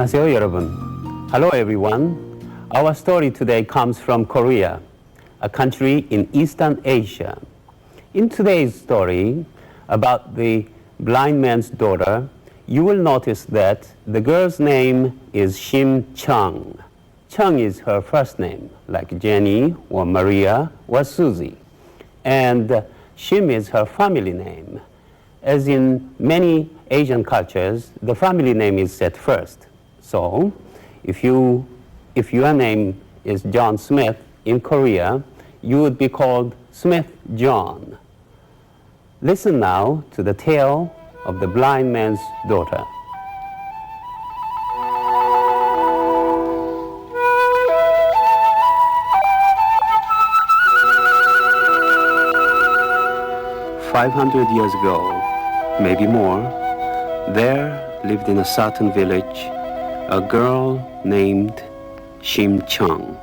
안녕하세요, 여러분. Hello, everyone. Our story today comes from Korea, a country in Eastern Asia. In today's story about the blind man's daughter, you will notice that the girl's name is Shim Chung. Chung is her first name, like Jenny or Maria or Susie. And Shim is her family name. As in many Asian cultures, the family name is set first. So, if your name is John Smith in Korea, you would be called Smith John. Listen now to the tale of the blind man's daughter. "500 years ago, maybe more, there lived in a certain village a girl named Shim Chung.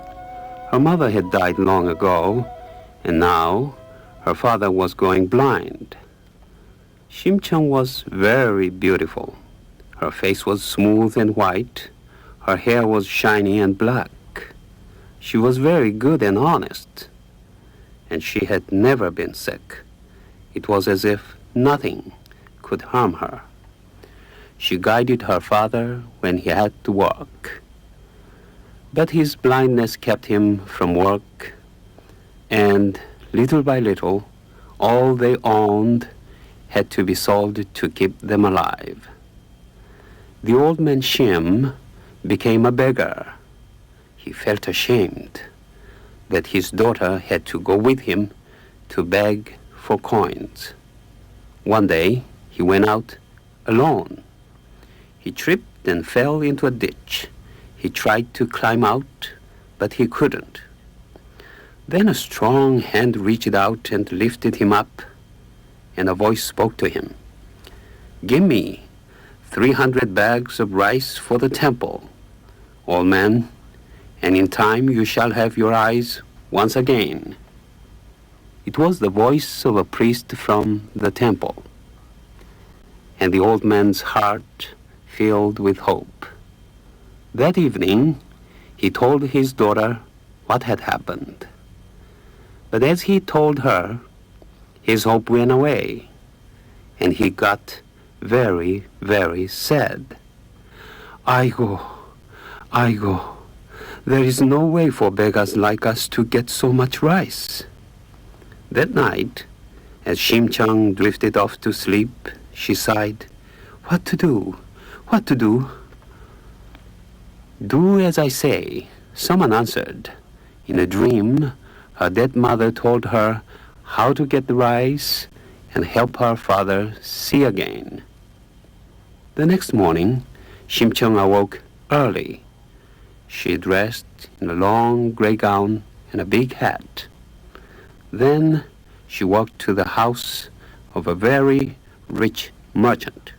Her mother had died long ago, and now her father was going blind. Shim Chung was very beautiful. Her face was smooth and white. Her hair was shiny and black. She was very good and honest, and she had never been sick. It was as if nothing could harm her. She guided her father when he had to work. But his blindness kept him from work, and little by little, all they owned had to be sold to keep them alive. The old man Shim became a beggar. He felt ashamed that his daughter had to go with him to beg for coins. One day, he went out alone. He tripped and fell into a ditch. He tried to climb out, but he couldn't. Then a strong hand reached out and lifted him up, and a voice spoke to him. "Give me 300 bags of rice for the temple, old man, and in time you shall have your eyes once again." It was the voice of a priest from the temple, and the old man's heart filled with hope. That evening, he told his daughter what had happened. But as he told her, his hope went away, and he got very, very sad. Aigo, there is no way for beggars like us to get so much rice." That night, as Shim Chung drifted off to sleep, she sighed, What to do? "Do as I say," someone answered. In a dream, her dead mother told her how to get the rice and help her father see again. The next morning, Shim Chung awoke early. She dressed in a long gray gown and a big hat. Then she walked to the house of a very rich merchant.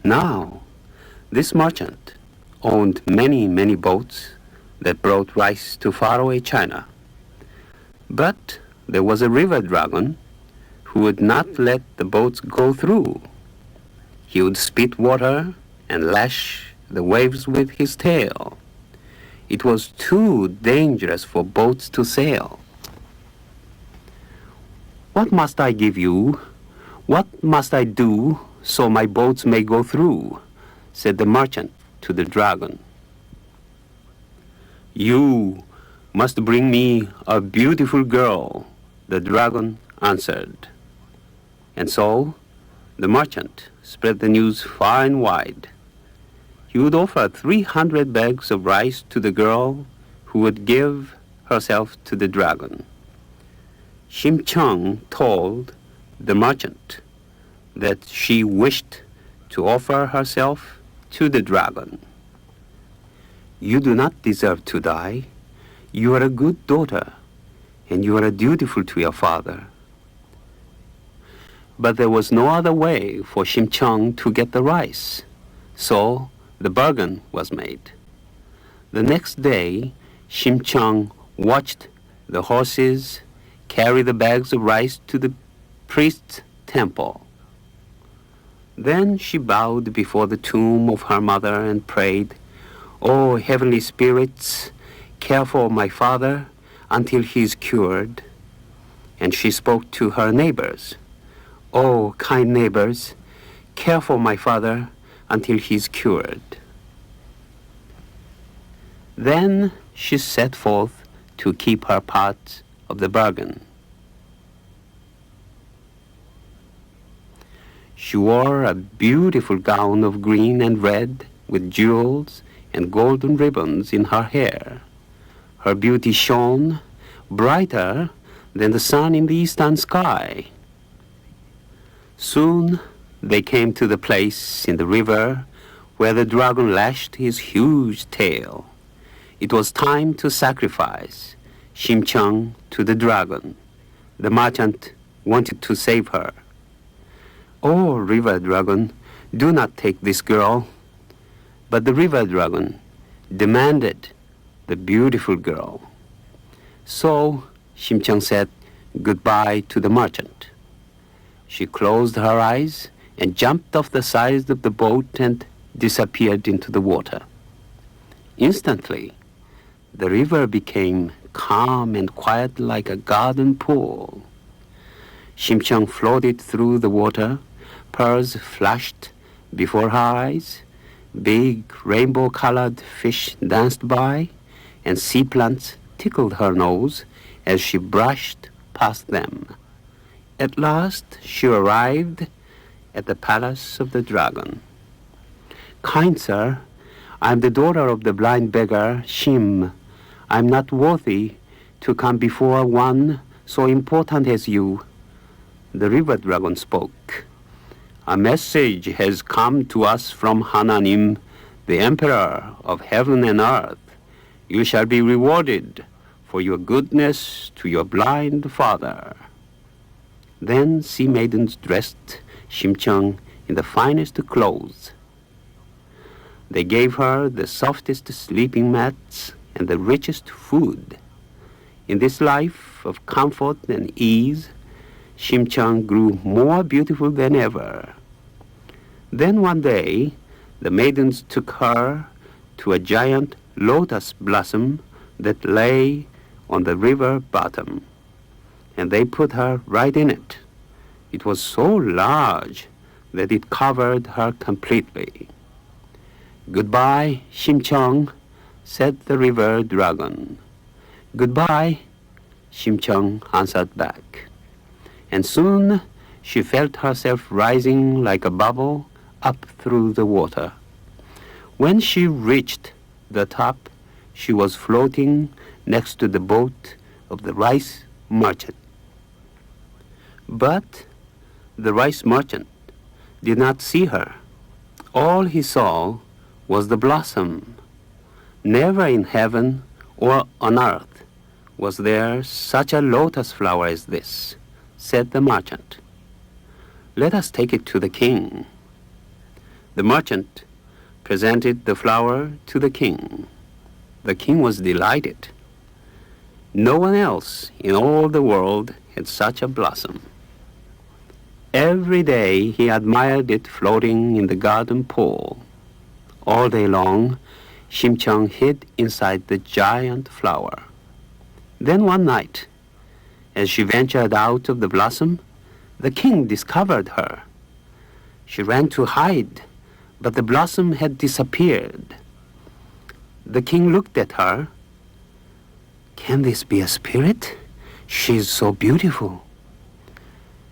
Now, this merchant owned many, many boats that brought rice to faraway China. But there was a river dragon who would not let the boats go through. He would spit water and lash the waves with his tail. It was too dangerous for boats to sail. "What must I give you? What must I do so my boats may go through?" said the merchant to the dragon. "You must bring me a beautiful girl," the dragon answered. And so the merchant spread the news far and wide. He would offer 300 bags of rice to the girl who would give herself to the dragon. Shim Chung told the merchant that she wished to offer herself to the dragon. "You do not deserve to die. You are a good daughter, and you are dutiful to your father." But there was no other way for Shim Chung to get the rice, so the bargain was made. The next day, Shim Chung watched the horses carry the bags of rice to the priest's temple. Then she bowed before the tomb of her mother and prayed, "O heavenly spirits, care for my father until he is cured." And she spoke to her neighbors, "O kind neighbors, care for my father until he is cured." Then she set forth to keep her part of the bargain. She wore a beautiful gown of green and red with jewels and golden ribbons in her hair. Her beauty shone brighter than the sun in the eastern sky. Soon they came to the place in the river where the dragon lashed his huge tail. It was time to sacrifice Shimchang to the dragon. The merchant wanted to save her. "Oh, river dragon, do not take this girl." But the river dragon demanded the beautiful girl. So Shimchang said goodbye to the merchant. She closed her eyes and jumped off the side of the boat and disappeared into the water. Instantly, the river became calm and quiet like a garden pool. Shimchang floated through the water. Pearls flashed before her eyes. Big rainbow-colored fish danced by, and sea plants tickled her nose as she brushed past them. At last, she arrived at the palace of the dragon. "Kind sir, I am the daughter of the blind beggar, Shim. I am not worthy to come before one so important as you." The river dragon spoke. "A message has come to us from Hananim, the emperor of heaven and earth. You shall be rewarded for your goodness to your blind father." Then sea maidens dressed Shimchang in the finest clothes. They gave her the softest sleeping mats and the richest food. In this life of comfort and ease, Shimchang grew more beautiful than ever. Then one day, the maidens took her to a giant lotus blossom that lay on the river bottom, and they put her right in it. It was so large that it covered her completely. "Goodbye, Shimchang," said the river dragon. "Goodbye," Shimchang answered back. And soon she felt herself rising like a bubble up through the water. When she reached the top, she was floating next to the boat of the rice merchant. But the rice merchant did not see her. All he saw was the blossom. Never in heaven or on earth was there such a lotus flower as this, said the merchant. "Let us take it to the king." The merchant presented the flower to the king. The king was delighted. No one else in all the world had such a blossom. Every day he admired it floating in the garden pool. All day long, Shimchang hid inside the giant flower. Then one night, as she ventured out of the blossom, the king discovered her. She ran to hide, but the blossom had disappeared. The king looked at her. "Can this be a spirit? She is so beautiful."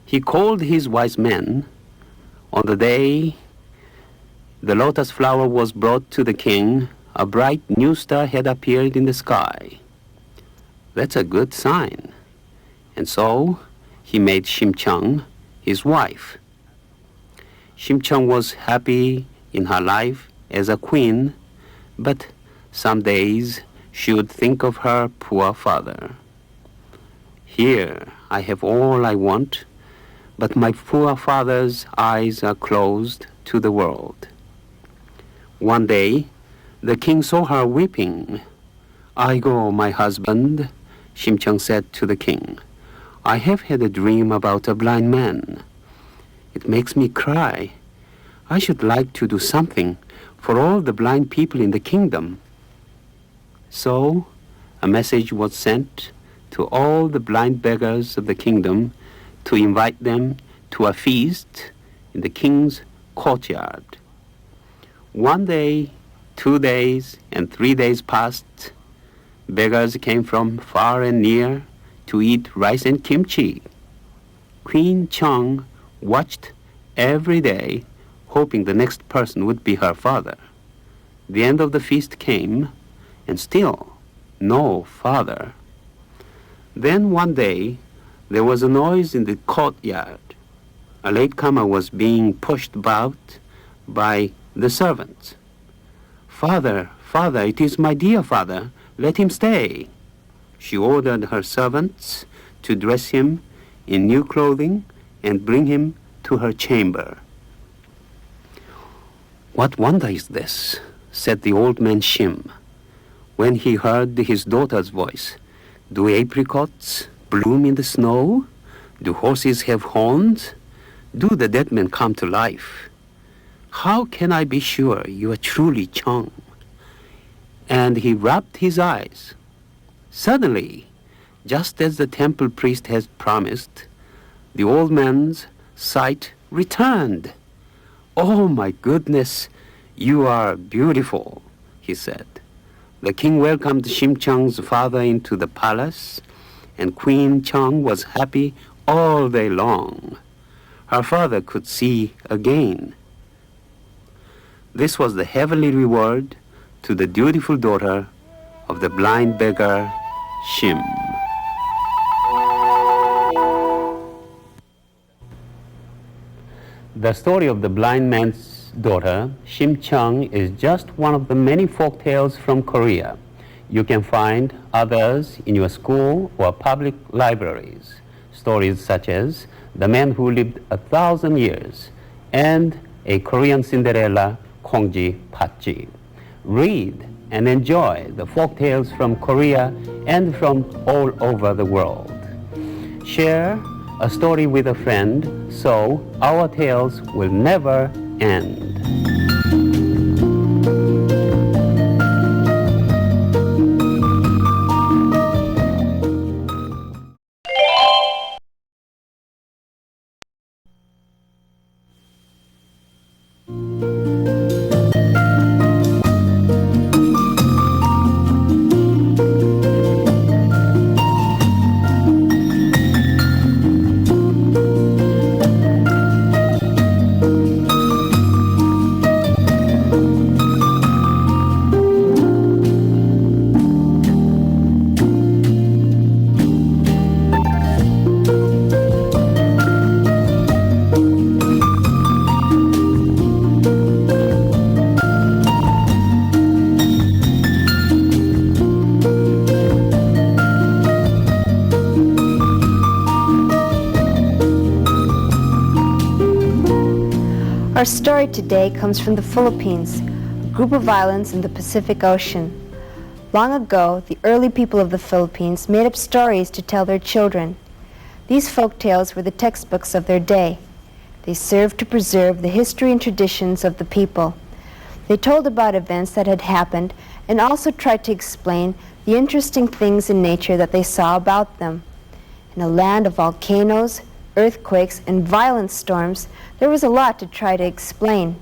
He called his wise men. On the day the lotus flower was brought to the king, a bright new star had appeared in the sky. That's a good sign. And so he made Shimchang his wife. Shimchang was happy in her life as a queen, but some days she would think of her poor father. "Here I have all I want, but my poor father's eyes are closed to the world." One day, the king saw her weeping. "Aigo, my husband," Shimchang said to the king, "I have had a dream about a blind man. It makes me cry. I should like to do something for all the blind people in the kingdom. So a message was sent to all the blind beggars of the kingdom to invite them to a feast in the king's courtyard. 1 day, 2 days, and 3 days passed. Beggars came from far and near to eat rice and kimchi. Queen Chang watched every day, hoping the next person would be her father. The end of the feast came, and still no father. Then one day, there was a noise in the courtyard. A latecomer was being pushed about by the servants. "Father, father, it is my dear father. Let him stay." She ordered her servants to dress him in new clothing and bring him to her chamber. "What wonder is this?" said the old man Shim, when he heard his daughter's voice. "Do apricots bloom in the snow? Do horses have horns? Do the dead men come to life? How can I be sure you are truly Chang?" And he rubbed his eyes. Suddenly, just as the temple priest had promised, the old man's sight returned. "Oh my goodness, you are beautiful," he said. The king welcomed Shim Chang's father into the palace, and Queen Chang was happy all day long. Her father could see again. This was the heavenly reward to the dutiful daughter of the blind beggar Shim. The story of the blind man's daughter, Shim Chang, is just one of the many folk tales from Korea. You can find others in your school or public libraries. Stories such as The Man Who Lived 1,000 Years and A Korean Cinderella, Kongji Patji. Read and enjoy the folk tales from Korea and from all over the world. Share a story with a friend so our tales will never end. Our story today comes from the Philippines, a group of islands in the Pacific Ocean. Long ago, the early people of the Philippines made up stories to tell their children. These folk tales were the textbooks of their day. They served to preserve the history and traditions of the people. They told about events that had happened and also tried to explain the interesting things in nature that they saw about them. In a land of volcanoes, earthquakes, and violent storms, there was a lot to try to explain.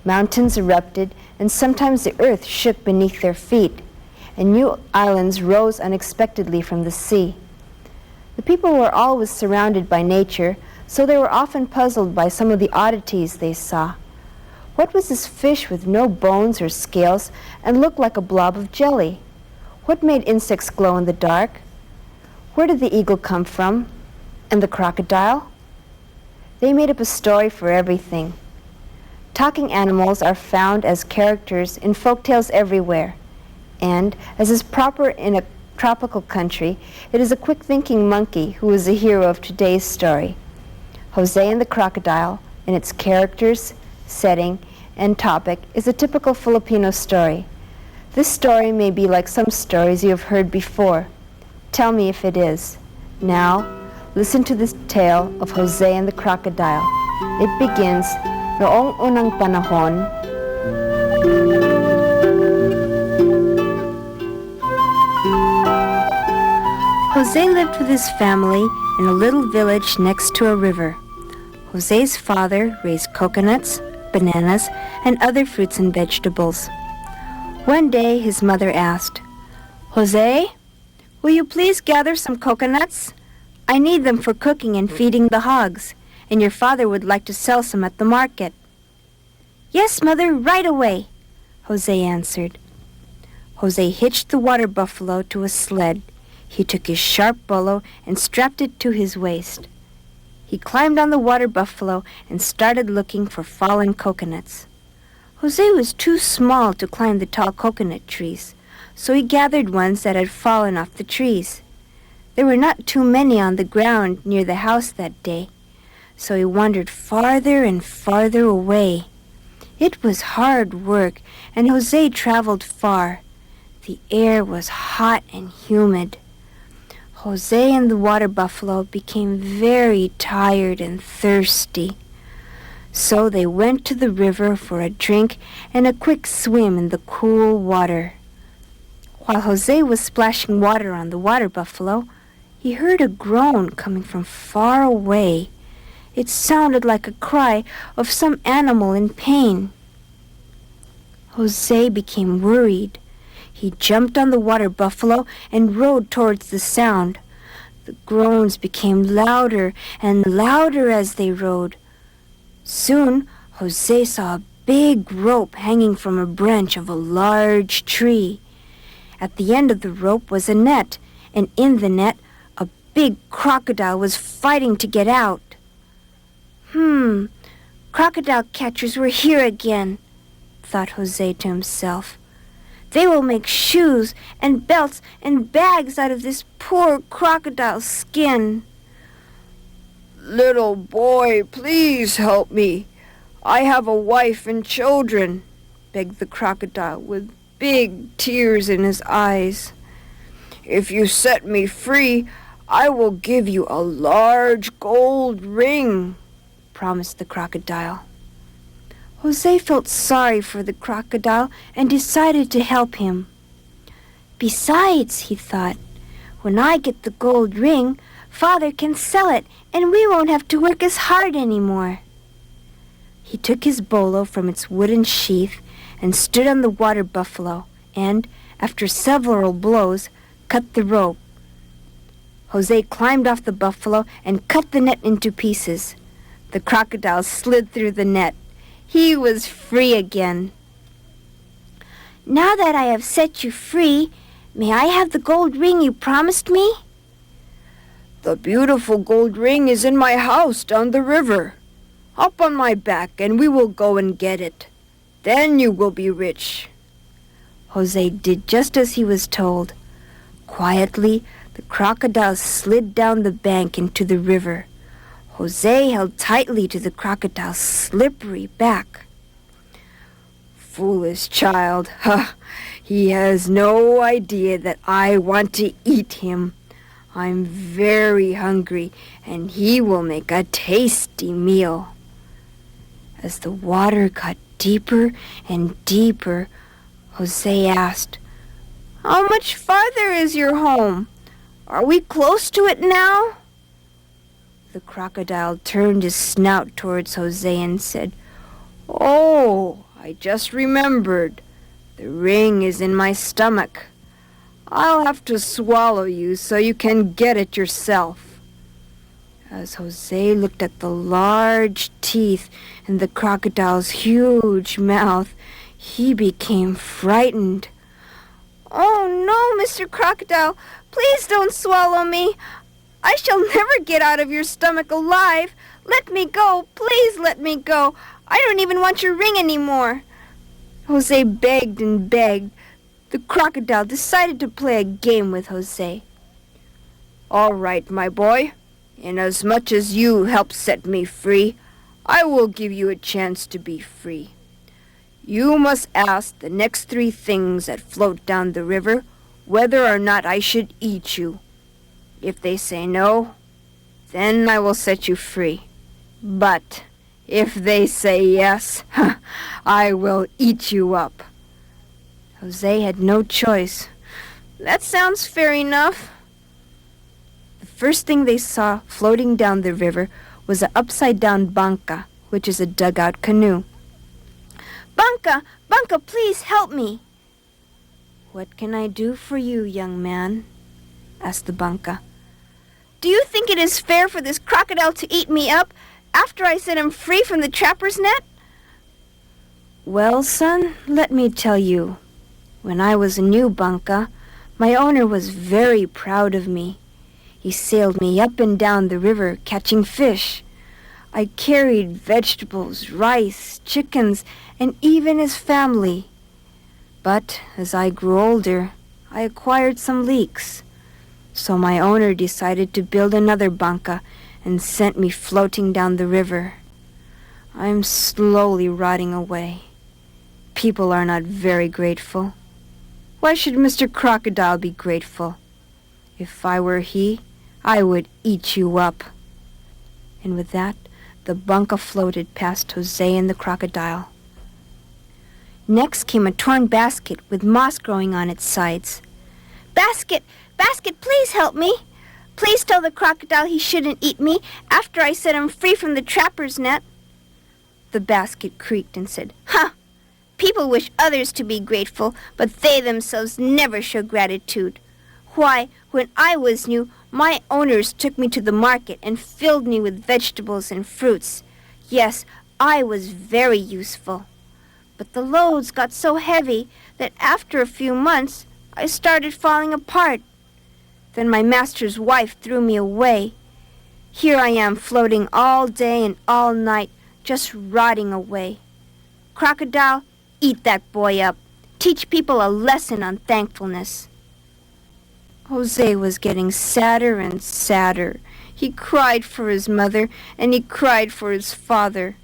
Mountains erupted, and sometimes the earth shook beneath their feet, and new islands rose unexpectedly from the sea. The people were always surrounded by nature, so they were often puzzled by some of the oddities they saw. What was this fish with no bones or scales and looked like a blob of jelly? What made insects glow in the dark? Where did the eagle come from? And the crocodile? They made up a story for everything. Talking animals are found as characters in folktales everywhere, and as is proper in a tropical country, it is a quick-thinking monkey who is the hero of today's story. Jose and the Crocodile, in its characters, setting, and topic, is a typical Filipino story. This story may be like some stories you have heard before. Tell me if it is. Now, listen to this tale of Jose and the Crocodile. It begins Noong unang panahon, Jose lived with his family in a little village next to a river. Jose's father raised coconuts, bananas, and other fruits and vegetables. One day his mother asked, "Jose, will you please gather some coconuts? I need them for cooking and feeding the hogs, and your father would like to sell some at the market." "Yes, mother, right away," Jose answered. Jose hitched the water buffalo to a sled. He took his sharp bolo and strapped it to his waist. He climbed on the water buffalo and started looking for fallen coconuts. Jose was too small to climb the tall coconut trees, so he gathered ones that had fallen off the trees. There were not too many on the ground near the house that day, so he wandered farther and farther away. It was hard work, and Jose traveled far. The air was hot and humid. Jose and the water buffalo became very tired and thirsty. So they went to the river for a drink and a quick swim in the cool water. While Jose was splashing water on the water buffalo, he heard a groan coming from far away. It sounded like a cry of some animal in pain. Jose became worried. He jumped on the water buffalo and rode towards the sound. The groans became louder and louder as they rode. Soon, Jose saw a big rope hanging from a branch of a large tree. At the end of the rope was a net, and in the net, a big crocodile was fighting to get out. Crocodile catchers were here again, thought Jose to himself. They will make shoes and belts and bags out of this poor crocodile's skin. "Little boy, please help me. I have a wife and children," begged the crocodile with big tears in his eyes. "If you set me free, I will give you a large gold ring," promised the crocodile. Jose felt sorry for the crocodile and decided to help him. Besides, he thought, when I get the gold ring, Father can sell it and we won't have to work as hard anymore. He took his bolo from its wooden sheath and stood on the water buffalo and, after several blows, cut the rope. Jose climbed off the buffalo and cut the net into pieces. The crocodile slid through the net. He was free again. "Now that I have set you free, may I have the gold ring you promised me?" "The beautiful gold ring is in my house down the river. Hop on my back and we will go and get it. Then you will be rich." Jose did just as he was told. Quietly, the crocodile slid down the bank into the river. Jose held tightly to the crocodile's slippery back. "Foolish child, he has no idea that I want to eat him. I'm very hungry, and he will make a tasty meal." As the water got deeper and deeper, Jose asked, "How much farther is your home? Are we close to it now?" The crocodile turned his snout towards Jose and said, "Oh, I just remembered. The ring is in my stomach. I'll have to swallow you so you can get it yourself." As Jose looked at the large teeth in the crocodile's huge mouth, he became frightened. "Oh no, Mr. Crocodile, please don't swallow me. I shall never get out of your stomach alive. Let me go, please let me go. I don't even want your ring anymore." Jose begged and begged. The crocodile decided to play a game with Jose. "All right, my boy. Inasmuch as you helped set me free, I will give you a chance to be free. You must ask the next 3 things that float down the river whether or not I should eat you. If they say no, then I will set you free. But If they say yes, I will eat you up." Jose had no choice. That sounds fair enough. The first thing they saw floating down the river was an upside-down banca, which is a dugout canoe. "Banca, Banca, please help me." "What can I do for you, young man?" asked the banca. "Do you think it is fair for this crocodile to eat me up after I set him free from the trapper's net?" "Well, son, let me tell you. When I was a new banca, my owner was very proud of me. He sailed me up and down the river catching fish. I carried vegetables, rice, chickens, and even his family. But as I grew older, I acquired some leaks. So my owner decided to build another banca and sent me floating down the river. I'm slowly rotting away. People are not very grateful. Why should Mr. Crocodile be grateful? If I were he, I would eat you up." And with that, the banca floated past Jose and the crocodile. Next came a torn basket with moss growing on its sides. "Basket, Basket, please help me. Please tell the crocodile he shouldn't eat me after I set him free from the trapper's net." The basket creaked and said, "Huh! People wish others to be grateful, but they themselves never show gratitude. Why, when I was new, my owners took me to the market and filled me with vegetables and fruits. Yes, I was very useful. But the loads got so heavy that after a few months, I started falling apart. Then my master's wife threw me away. Here I am floating all day and all night, just rotting away. Crocodile, eat that boy up. Teach people a lesson on thankfulness." Jose was getting sadder and sadder. He cried for his mother, and he cried for his father.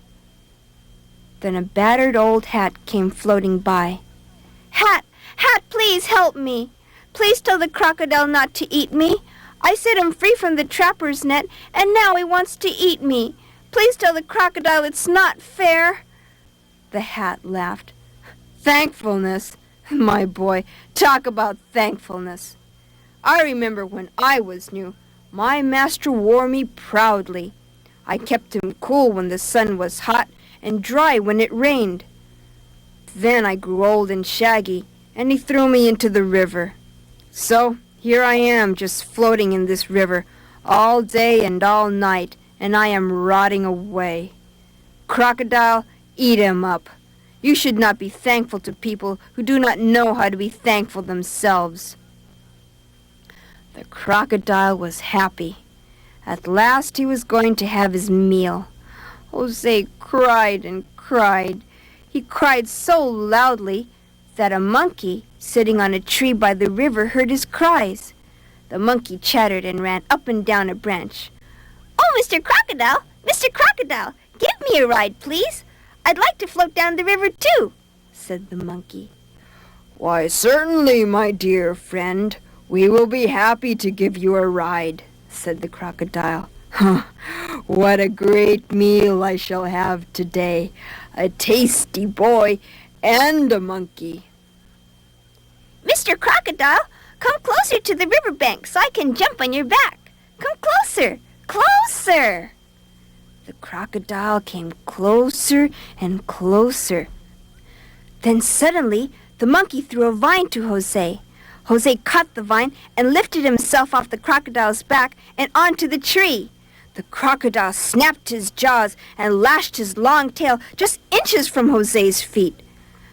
Then a battered old hat came floating by. "Hat, Hat, please help me. Please tell the crocodile not to eat me. I set him free from the trapper's net, and now he wants to eat me. Please tell the crocodile it's not fair." The hat laughed. "Thankfulness? My boy, talk about thankfulness. I remember when I was new, my master wore me proudly. I kept him cool when the sun was hot and dry when it rained. Then I grew old and shaggy, and he threw me into the river. So here I am, just floating in this river all day and all night, and I am rotting away. Crocodile, eat him up. You should not be thankful to people who do not know how to be thankful themselves." The crocodile was happy. At last he was going to have his meal. Jose cried and cried. He cried so loudly that a monkey sitting on a tree by the river heard his cries. The monkey chattered and ran up and down a branch. "Oh, Mr. Crocodile! Mr. Crocodile! Give me a ride, please! I'd like to float down the river, too," said the monkey. "Why, certainly, my dear friend. We will be happy to give you a ride," said the crocodile. "What a great meal I shall have today. A tasty boy and a monkey." "Mr. Crocodile, come closer to the riverbank so I can jump on your back. Come closer, closer." The crocodile came closer and closer. Then suddenly, the monkey threw a vine to Jose. Jose caught the vine and lifted himself off the crocodile's back and onto the tree. The crocodile snapped his jaws and lashed his long tail just inches from Jose's feet.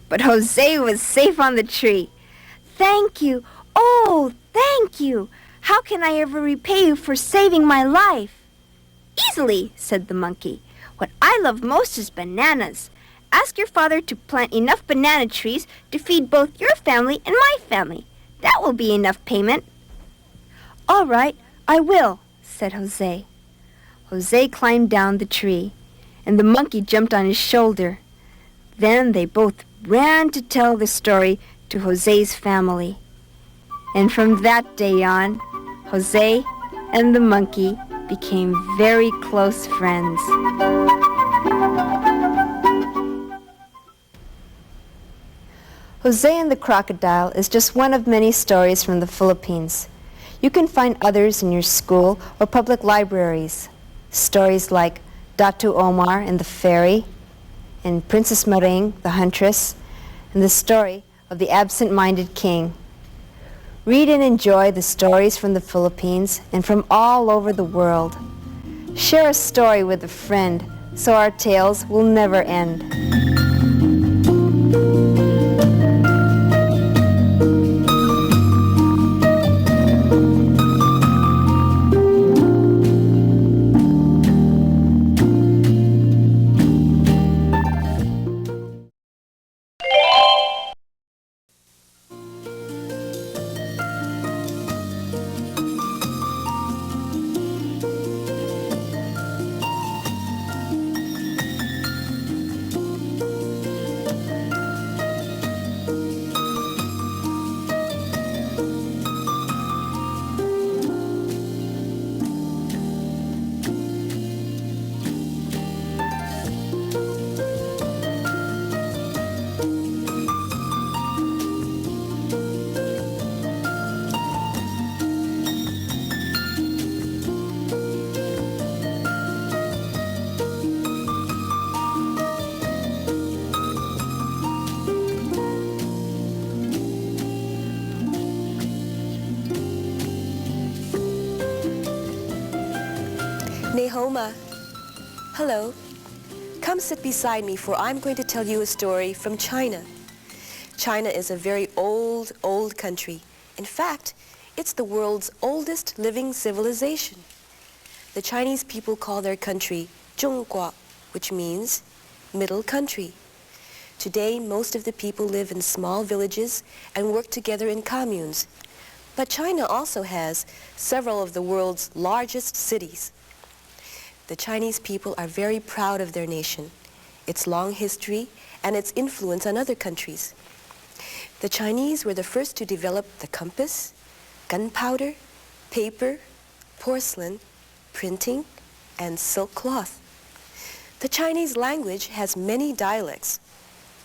But Jose was safe on the tree. "Thank you. Oh, thank you. How can I ever repay you for saving my life?" "Easily," said the monkey. "What I love most is bananas. Ask your father to plant enough banana trees to feed both your family and my family. That will be enough payment." "All right, I will," said Jose. Jose climbed down the tree, and the monkey jumped on his shoulder. Then they both ran to tell the story to Jose's family. And from that day on, Jose and the monkey became very close friends. Jose and the Crocodile is just one of many stories from the Philippines. You can find others in your school or public libraries. Stories like Datu Omar and the Fairy, and Princess Maring, the Huntress, and the story of the absent-minded king. Read and enjoy the stories from the Philippines and from all over the world. Share a story with a friend so our tales will never end. Nehoma. Hello. Come sit beside me, for I'm going to tell you a story from China. China is a very old, old country. In fact, it's the world's oldest living civilization. The Chinese people call their country Zhongguo, which means middle country. Today, most of the people live in small villages and work together in communes. But China also has several of the world's largest cities. The Chinese people are very proud of their nation, its long history, and its influence on other countries. The Chinese were the first to develop the compass, gunpowder, paper, porcelain, printing, and silk cloth. The Chinese language has many dialects.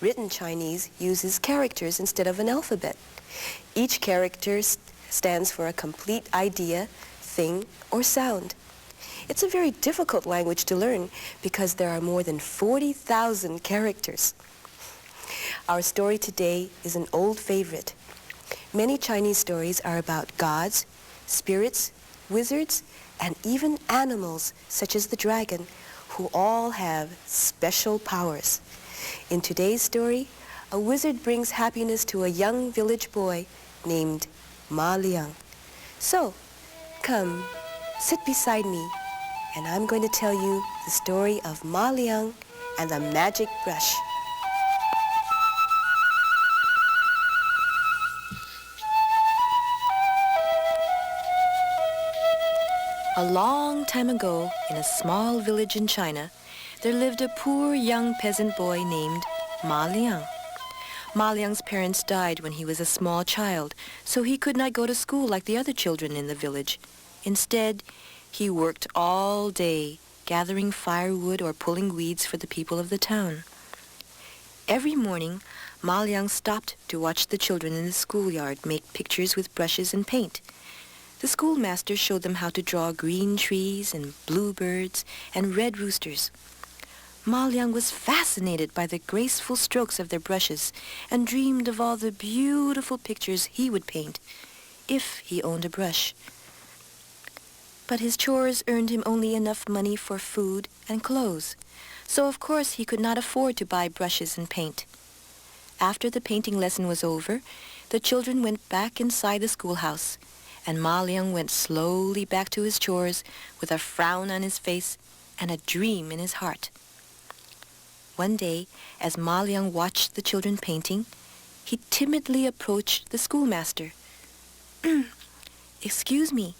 Written Chinese uses characters instead of an alphabet. Each character stands for a complete idea, thing, or sound. It's a very difficult language to learn because there are more than 40,000 characters. Our story today is an old favorite. Many Chinese stories are about gods, spirits, wizards, and even animals such as the dragon, who all have special powers. In today's story, a wizard brings happiness to a young village boy named Ma Liang. So, come, sit beside me, and I'm going to tell you the story of Ma Liang and the magic brush. A long time ago, in a small village in China, there lived a poor young peasant boy named Ma Liang. Ma Liang's parents died when he was a small child, so he could not go to school like the other children in the village. Instead, he worked all day, gathering firewood or pulling weeds for the people of the town. Every morning, Ma Liang stopped to watch the children in the schoolyard make pictures with brushes and paint. The schoolmaster showed them how to draw green trees and bluebirds and red roosters. Ma Liang was fascinated by the graceful strokes of their brushes and dreamed of all the beautiful pictures he would paint if he owned a brush. But his chores earned him only enough money for food and clothes, so of course he could not afford to buy brushes and paint. After the painting lesson was over, the children went back inside the schoolhouse, and Ma Liang went slowly back to his chores with a frown on his face and a dream in his heart. One day, as Ma Liang watched the children painting, he timidly approached the schoolmaster. "Excuse me,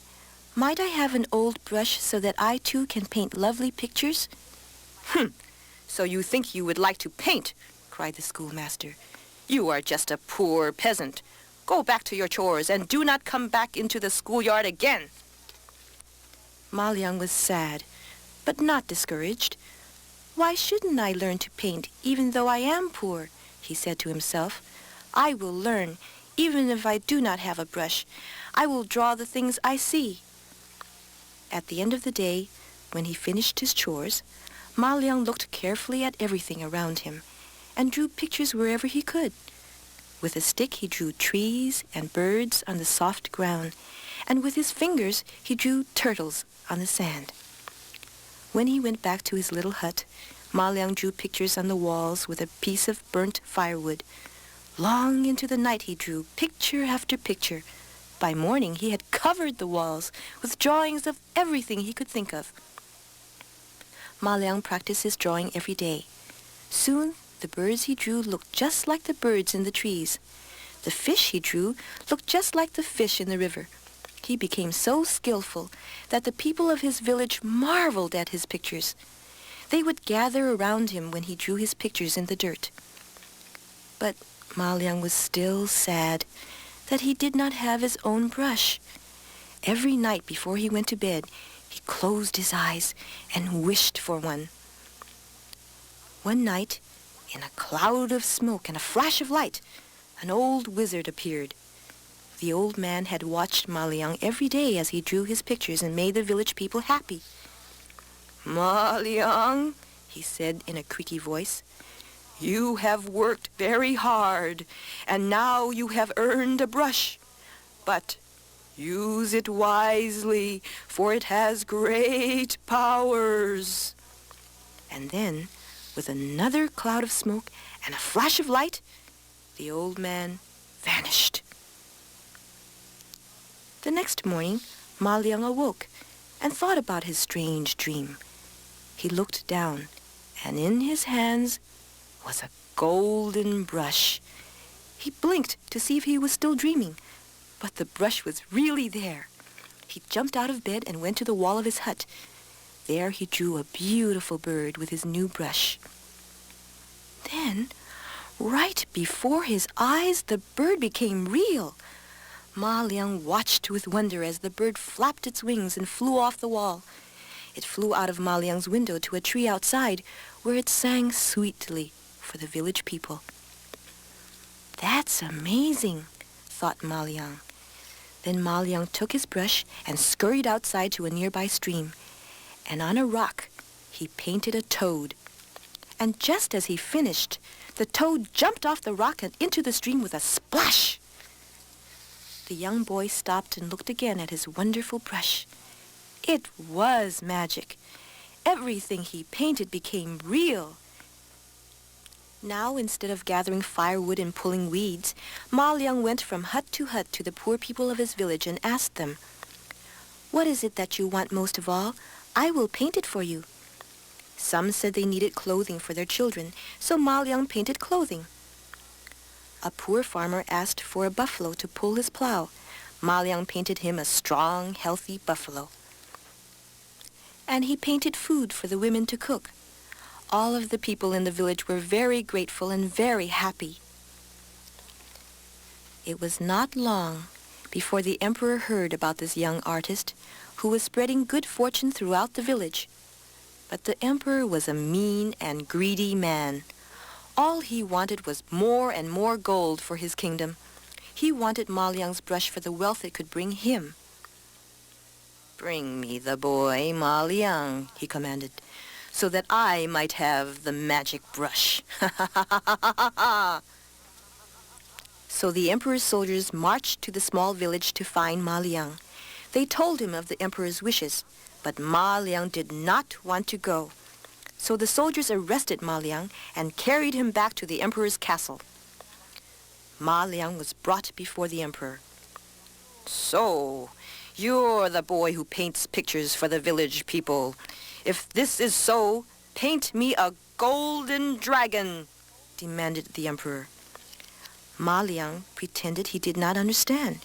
might I have an old brush so that I too can paint lovely pictures?" "So you think you would like to paint?" cried the schoolmaster. "You are just a poor peasant. Go back to your chores and do not come back into the schoolyard again." Ma Liang was sad, but not discouraged. "Why shouldn't I learn to paint even though I am poor?" he said to himself. I will learn, even if I do not have a brush. I will draw the things I see." At the end of the day, when he finished his chores, Ma Liang looked carefully at everything around him and drew pictures wherever he could. With a stick he drew trees and birds on the soft ground, and with his fingers he drew turtles on the sand. When he went back to his little hut, Ma Liang drew pictures on the walls with a piece of burnt firewood. Long into the night he drew picture after picture. By morning he had covered the walls with drawings of everything he could think of. Ma Liang practiced his drawing every day. Soon the birds he drew looked just like the birds in the trees. The fish he drew looked just like the fish in the river. He became so skillful that the people of his village marveled at his pictures. They would gather around him when he drew his pictures in the dirt. But Ma Liang was still sad that he did not have his own brush. Every night before he went to bed, he closed his eyes and wished for one. One night, in a cloud of smoke and a flash of light, an old wizard appeared. The old man had watched Ma Liang every day as he drew his pictures and made the village people happy. "Ma Liang," he said in a creaky voice, "you have worked very hard, and now you have earned a brush. But use it wisely, for it has great powers." And then, with another cloud of smoke and a flash of light, the old man vanished. The next morning, Ma Liang awoke and thought about his strange dream. He looked down, and in his hands was a golden brush. He blinked to see if he was still dreaming, but the brush was really there. He jumped out of bed and went to the wall of his hut. There he drew a beautiful bird with his new brush. Then, right before his eyes, the bird became real. Ma Liang watched with wonder as the bird flapped its wings and flew off the wall. It flew out of Ma Liang's window to a tree outside, where it sang sweetly for the village people. "That's amazing," thought Ma Liang. Then Ma Liang took his brush and scurried outside to a nearby stream, and on a rock he painted a toad. And just as he finished, the toad jumped off the rock and into the stream with a splash. The young boy stopped and looked again at his wonderful brush. It was magic. Everything he painted became real. Now, instead of gathering firewood and pulling weeds, Ma Liang went from hut to the poor people of his village and asked them, "What is it that you want most of all? I will paint it for you." Some said they needed clothing for their children, so Ma Liang painted clothing. A poor farmer asked for a buffalo to pull his plow. Ma Liang painted him a strong, healthy buffalo. And he painted food for the women to cook. All of the people in the village were very grateful and very happy. It was not long before the emperor heard about this young artist who was spreading good fortune throughout the village. But the emperor was a mean and greedy man. All he wanted was more and more gold for his kingdom. He wanted Ma Liang's brush for the wealth it could bring him. "Bring me the boy, Ma Liang," he commanded, "so that I might have the magic brush." So the emperor's soldiers marched to the small village to find Ma Liang. They told him of the emperor's wishes, but Ma Liang did not want to go. So the soldiers arrested Ma Liang and carried him back to the emperor's castle. Ma Liang was brought before the emperor. "So, you're the boy who paints pictures for the village people. If this is so, paint me a golden dragon," demanded the emperor. Ma Liang pretended he did not understand.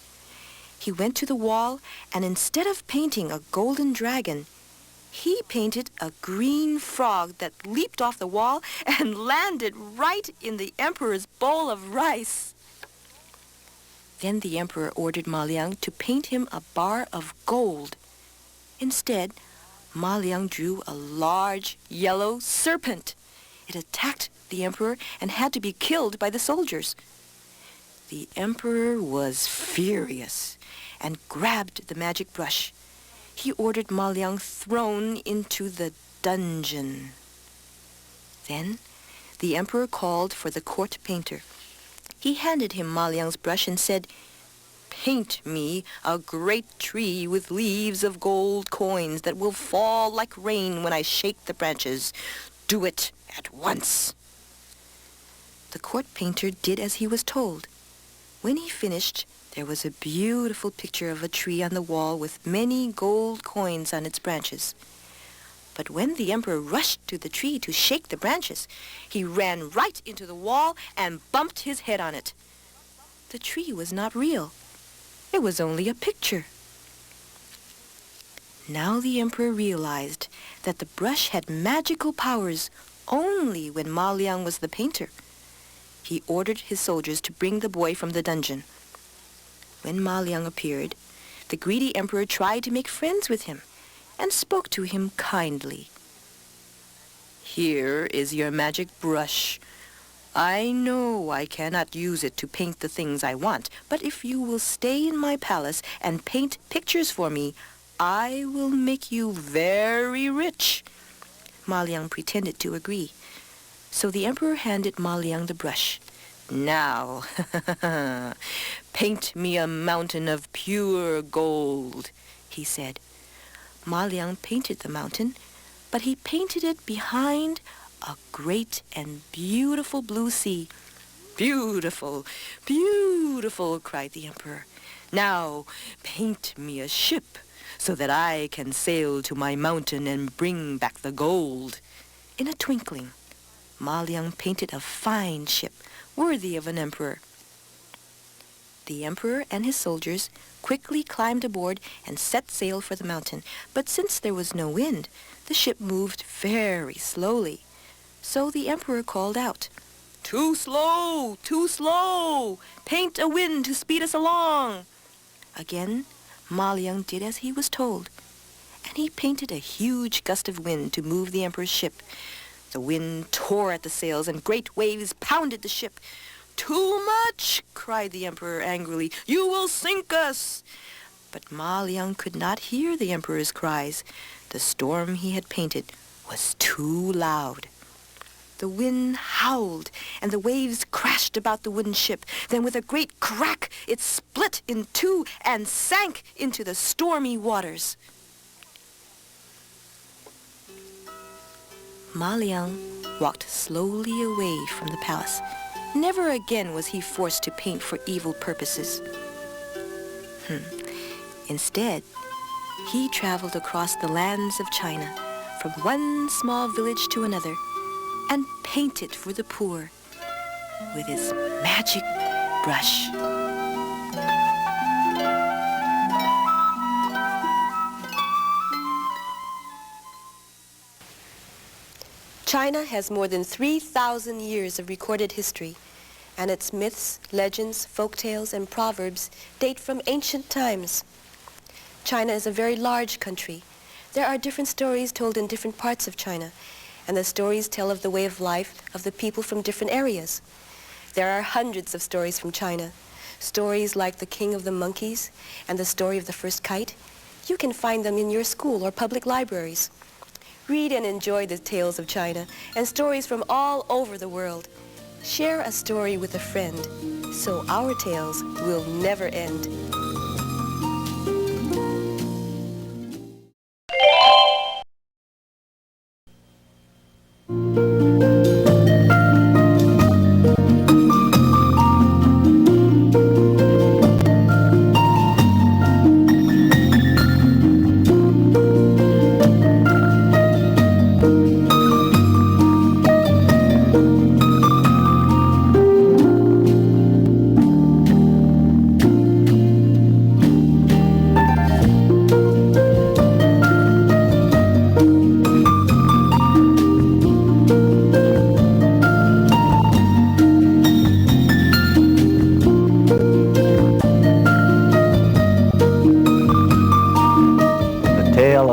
He went to the wall, and instead of painting a golden dragon, he painted a green frog that leaped off the wall and landed right in the emperor's bowl of rice. Then the emperor ordered Ma Liang to paint him a bar of gold. Instead, Ma Liang drew a large yellow serpent. It attacked the emperor and had to be killed by the soldiers. The emperor was furious and grabbed the magic brush. He ordered Ma Liang thrown into the dungeon. Then the emperor called for the court painter. He handed him Ma Liang's brush and said, "Paint me a great tree with leaves of gold coins that will fall like rain when I shake the branches. Do it at once." The court painter did as he was told. When he finished, there was a beautiful picture of a tree on the wall with many gold coins on its branches. But when the emperor rushed to the tree to shake the branches, he ran right into the wall and bumped his head on it. The tree was not real. It was only a picture. Now the emperor realized that the brush had magical powers only when Ma Liang was the painter. He ordered his soldiers to bring the boy from the dungeon. When Ma Liang appeared, the greedy emperor tried to make friends with him and spoke to him kindly. "Here is your magic brush. I know I cannot use it to paint the things I want, but if you will stay in my palace and paint pictures for me, I will make you very rich." Ma Liang pretended to agree. So the emperor handed Ma Liang the brush. "Now, paint me a mountain of pure gold," he said. Ma Liang painted the mountain, but he painted it behind a great and beautiful blue sea. "Beautiful, beautiful," cried the emperor. "Now paint me a ship so that I can sail to my mountain and bring back the gold." In a twinkling, Ma Liang painted a fine ship worthy of an emperor. The emperor and his soldiers quickly climbed aboard and set sail for the mountain. But since there was no wind, the ship moved very slowly. So the emperor called out, "Too slow! Too slow! Paint a wind to speed us along!" Again, Ma Liang did as he was told, and he painted a huge gust of wind to move the emperor's ship. The wind tore at the sails, and great waves pounded the ship. "Too much!" cried the emperor angrily. "You will sink us!" But Ma Liang could not hear the emperor's cries. The storm he had painted was too loud. The wind howled, and the waves crashed about the wooden ship. Then with a great crack, it split in two and sank into the stormy waters. Ma Liang walked slowly away from the palace. Never again was he forced to paint for evil purposes. Instead, he traveled across the lands of China, from one small village to another, and painted for the poor with his magic brush. China has more than 3,000 years of recorded history, and its myths, legends, folktales, and proverbs date from ancient times. China is a very large country. There are different stories told in different parts of China, and the stories tell of the way of life of the people from different areas. There are hundreds of stories from China. Stories like The King of the Monkeys and The Story of the First Kite. You can find them in your school or public libraries. Read and enjoy the tales of China and stories from all over the world. Share a story with a friend, so our tales will never end.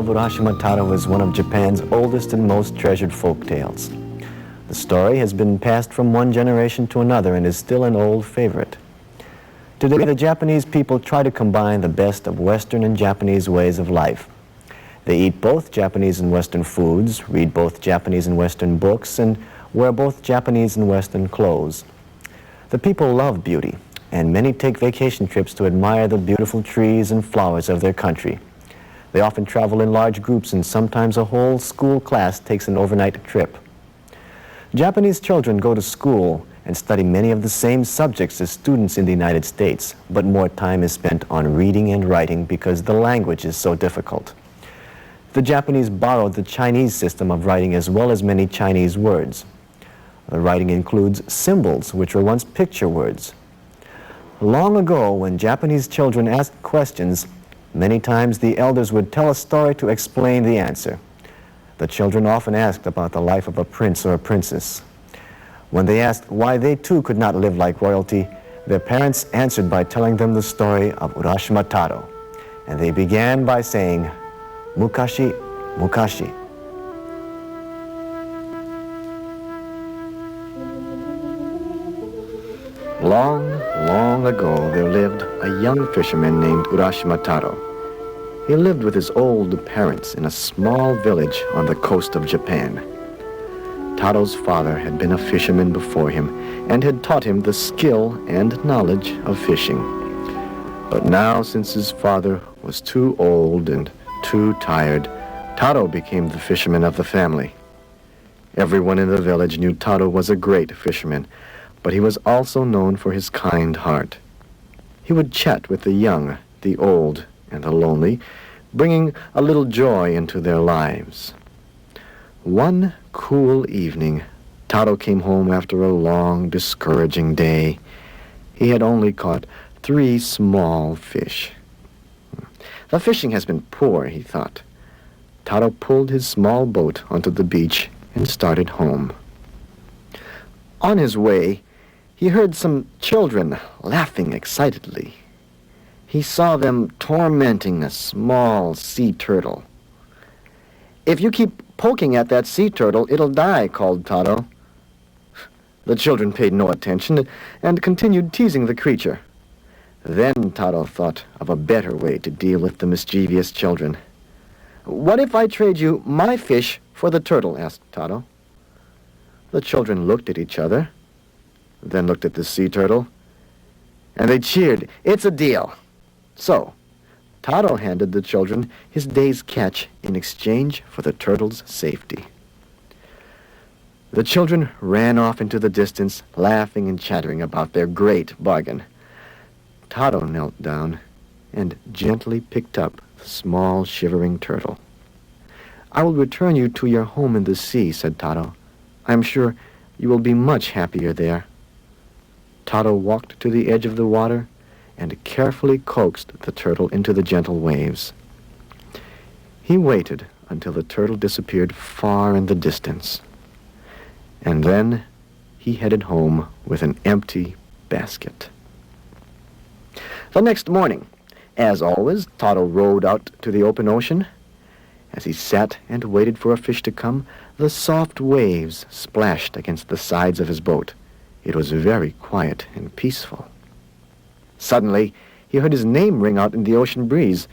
Urashima Taro is one of Japan's oldest and most treasured folk tales. The story has been passed from one generation to another and is still an old favorite. Today, the Japanese people try to combine the best of Western and Japanese ways of life. They eat both Japanese and Western foods, read both Japanese and Western books, and wear both Japanese and Western clothes. The people love beauty, and many take vacation trips to admire the beautiful trees and flowers of their country. They often travel in large groups, and sometimes a whole school class takes an overnight trip. Japanese children go to school and study many of the same subjects as students in the United States, but more time is spent on reading and writing because the language is so difficult. The Japanese borrowed the Chinese system of writing as well as many Chinese words. The writing includes symbols, which were once picture words. Long ago, when Japanese children asked questions, many times the elders would tell a story to explain the answer. The children often asked about the life of a prince or a princess. When they asked why they too could not live like royalty, their parents answered by telling them the story of Urashima Taro. And they began by saying, "Mukashi, Mukashi." Long, long ago, there lived a young fisherman named Urashima Taro. He lived with his old parents in a small village on the coast of Japan. Taro's father had been a fisherman before him and had taught him the skill and knowledge of fishing. But now, since his father was too old and too tired, Taro became the fisherman of the family. Everyone in the village knew Taro was a great fisherman, but he was also known for his kind heart. He would chat with the young, the old, and the lonely, bringing a little joy into their lives. One cool evening, Taro came home after a long, discouraging day. He had only caught 3 small fish. The fishing has been poor, he thought. Taro pulled his small boat onto the beach and started home. On his way, he heard some children laughing excitedly. He saw them tormenting a small sea turtle. "If you keep poking at that sea turtle, it'll die," called Taro. The children paid no attention and continued teasing the creature. Then Taro thought of a better way to deal with the mischievous children. "What if I trade you my fish for the turtle?" asked Taro. The children looked at each other, then looked at the sea turtle, and they cheered. "It's a deal." So, Taro handed the children his day's catch in exchange for the turtle's safety. The children ran off into the distance, laughing and chattering about their great bargain. Taro knelt down and gently picked up the small, shivering turtle. "I will return you to your home in the sea," said Taro. "I am sure you will be much happier there." Taro walked to the edge of the water and carefully coaxed the turtle into the gentle waves. He waited until the turtle disappeared far in the distance. And then he headed home with an empty basket. The next morning, as always, Taro rowed out to the open ocean. As he sat and waited for a fish to come, the soft waves splashed against the sides of his boat. It was very quiet and peaceful. Suddenly, he heard his name ring out in the ocean breeze.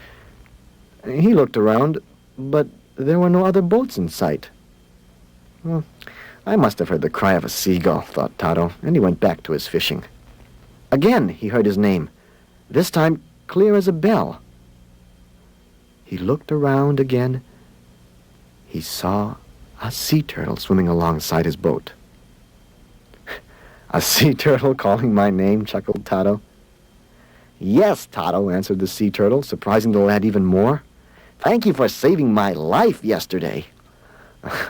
He looked around, but there were no other boats in sight. "Well, I must have heard the cry of a seagull," thought Taro, and he went back to his fishing. Again, he heard his name, this time clear as a bell. He looked around again. He saw a sea turtle swimming alongside his boat. "A sea turtle calling my name?" chuckled Taro. "Yes, Taro," answered the sea turtle, surprising the lad even more. "Thank you for saving my life yesterday."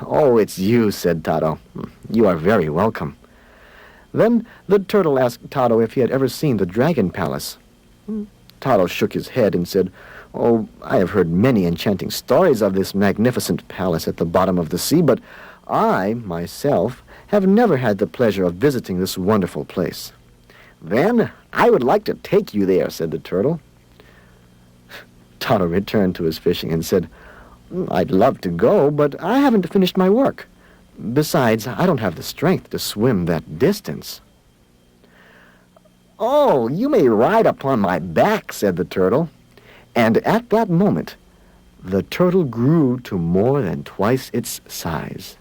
"Oh, it's you," said Taro. "You are very welcome." Then the turtle asked Taro if he had ever seen the Dragon Palace. Taro shook his head and said, "Oh, I have heard many enchanting stories of this magnificent palace at the bottom of the sea, but I, myself, have never had the pleasure of visiting this wonderful place." "Then I would like to take you there," said the turtle. Taro returned to his fishing and said, "I'd love to go, but I haven't finished my work. Besides, I don't have the strength to swim that distance." "Oh, you may ride upon my back," said the turtle. And at that moment, the turtle grew to more than twice its size.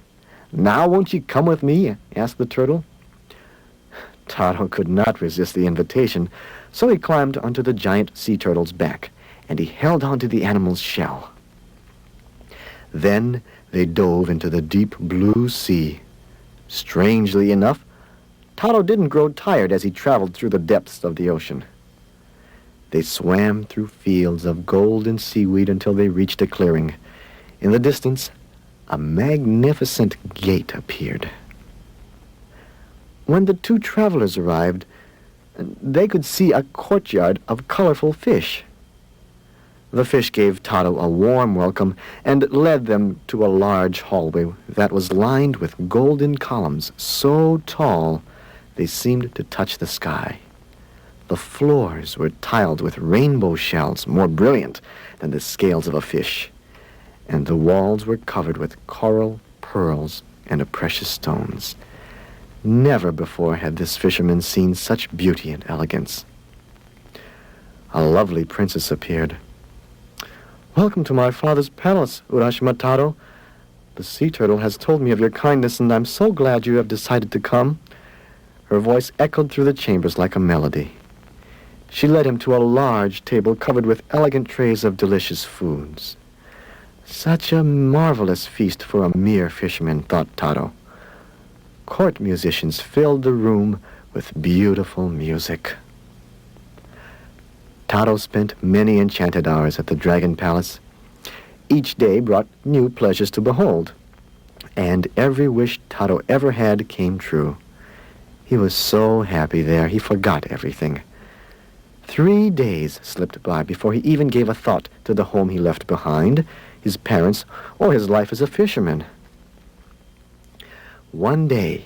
"Now won't you come with me?" asked the turtle. Taro could not resist the invitation, so he climbed onto the giant sea turtle's back, and he held onto the animal's shell. Then they dove into the deep blue sea. Strangely enough, Taro didn't grow tired as he traveled through the depths of the ocean. They swam through fields of golden seaweed until they reached a clearing. In the distance, a magnificent gate appeared. When the two travelers arrived, they could see a courtyard of colorful fish. The fish gave Taro a warm welcome and led them to a large hallway that was lined with golden columns so tall they seemed to touch the sky. The floors were tiled with rainbow shells more brilliant than the scales of a fish, and the walls were covered with coral, pearls, and precious stones. Never before had this fisherman seen such beauty and elegance. A lovely princess appeared. "Welcome to my father's palace, Urashima Taro. The sea turtle has told me of your kindness, and I'm so glad you have decided to come." Her voice echoed through the chambers like a melody. She led him to a large table covered with elegant trays of delicious foods. Such a marvelous feast for a mere fisherman, thought Taro. Court musicians filled the room with beautiful music. Taro spent many enchanted hours at the Dragon Palace. Each day brought new pleasures to behold, and every wish Taro ever had came true. He was so happy there, he forgot everything. 3 days slipped by before he even gave a thought to the home he left behind, his parents, or his life as a fisherman. One day,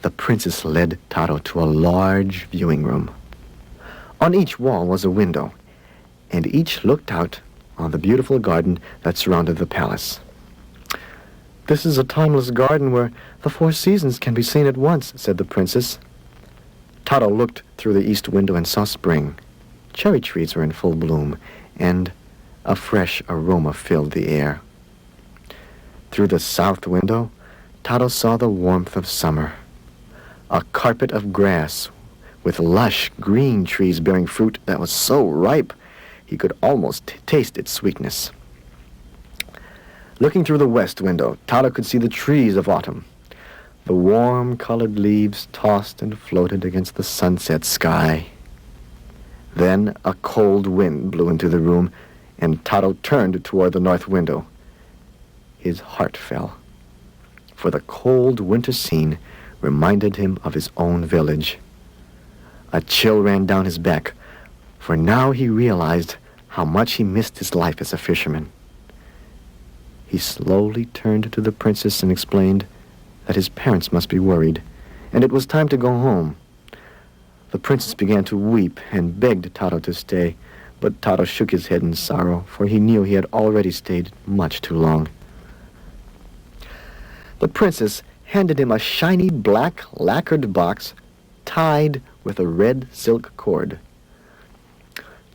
the princess led Taro to a large viewing room. On each wall was a window, and each looked out on the beautiful garden that surrounded the palace. "This is a timeless garden where the 4 seasons can be seen at once," said the princess. Taro looked through the east window and saw spring. Cherry trees were in full bloom, and a fresh aroma filled the air. Through the south window, Taro saw the warmth of summer. A carpet of grass with lush green trees bearing fruit that was so ripe he could almost taste its sweetness. Looking through the west window, Taro could see the trees of autumn. The warm-colored leaves tossed and floated against the sunset sky. Then a cold wind blew into the room, and Taro turned toward the north window. His heart fell, for the cold winter scene reminded him of his own village. A chill ran down his back, for now he realized how much he missed his life as a fisherman. He slowly turned to the princess and explained that his parents must be worried, and it was time to go home. The princess began to weep and begged Taro to stay, but Taro shook his head in sorrow, for he knew he had already stayed much too long. The princess handed him a shiny black lacquered box tied with a red silk cord.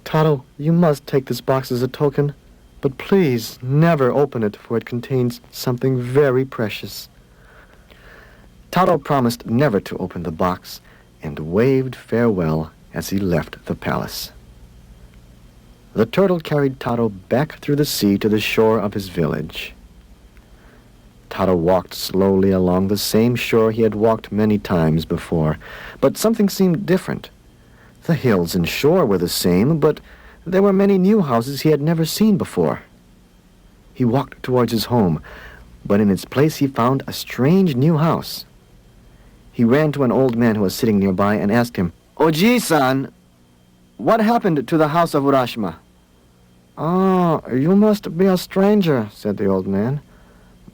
"Taro, you must take this box as a token, but please never open it, for it contains something very precious." Taro promised never to open the box and waved farewell as he left the palace. The turtle carried Taro back through the sea to the shore of his village. Taro walked slowly along the same shore he had walked many times before, but something seemed different. The hills and shore were the same, but there were many new houses he had never seen before. He walked towards his home, but in its place he found a strange new house. He ran to an old man who was sitting nearby and asked him, "Oji-san, what happened to the house of Urashima?" "Ah, you must be a stranger," said the old man.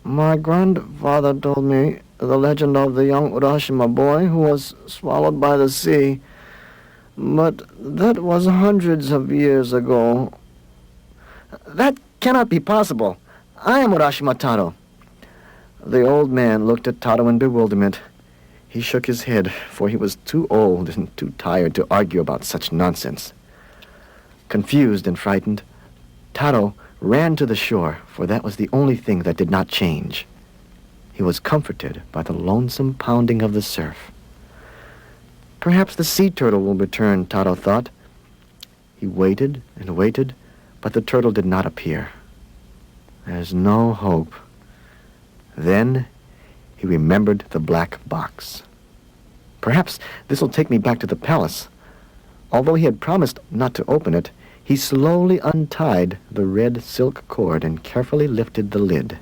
"My grandfather told me the legend of the young Urashima boy who was swallowed by the sea. But that was hundreds of years ago." "That cannot be possible. I am Urashima Taro." The old man looked at Taro in bewilderment. He shook his head, for he was too old and too tired to argue about such nonsense. Confused and frightened, Taro ran to the shore, for that was the only thing that did not change. He was comforted by the lonesome pounding of the surf. Perhaps the sea turtle will return, Taro thought. He waited and waited, but the turtle did not appear. There's no hope. Then he remembered the black box. Perhaps this will take me back to the palace. Although he had promised not to open it, he slowly untied the red silk cord and carefully lifted the lid.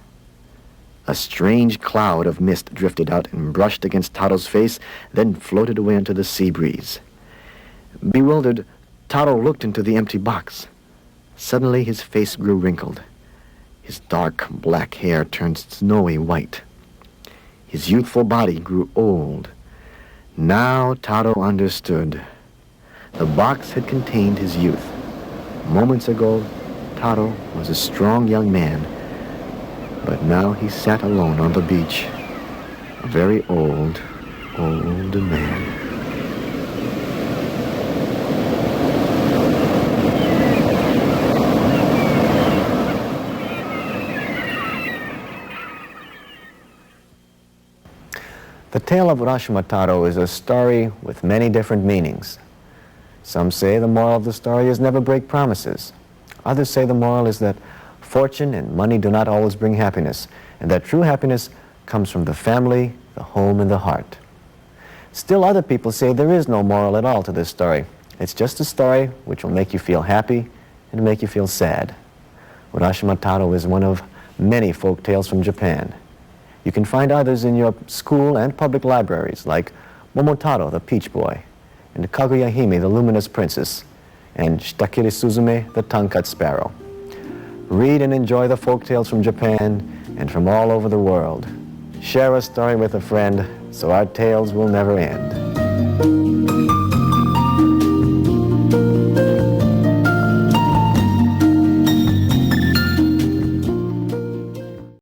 A strange cloud of mist drifted out and brushed against Taro's face, then floated away into the sea breeze. Bewildered, Taro looked into the empty box. Suddenly his face grew wrinkled. His dark black hair turned snowy white. His youthful body grew old. Now Taro understood. The box had contained his youth. Moments ago, Taro was a strong young man, but now he sat alone on the beach, a very old, old man. The tale of Urashima Taro is a story with many different meanings. Some say the moral of the story is never break promises. Others say the moral is that fortune and money do not always bring happiness, and that true happiness comes from the family, the home, and the heart. Still other people say there is no moral at all to this story. It's just a story which will make you feel happy and make you feel sad. Urashima Taro is one of many folk tales from Japan. You can find others in your school and public libraries, like Momotaro, the Peach Boy, and Kaguya Hime, the Luminous Princess, and Shitakiri Suzume, the Tongue-Cut Sparrow. Read and enjoy the folk tales from Japan and from all over the world. Share a story with a friend so our tales will never end.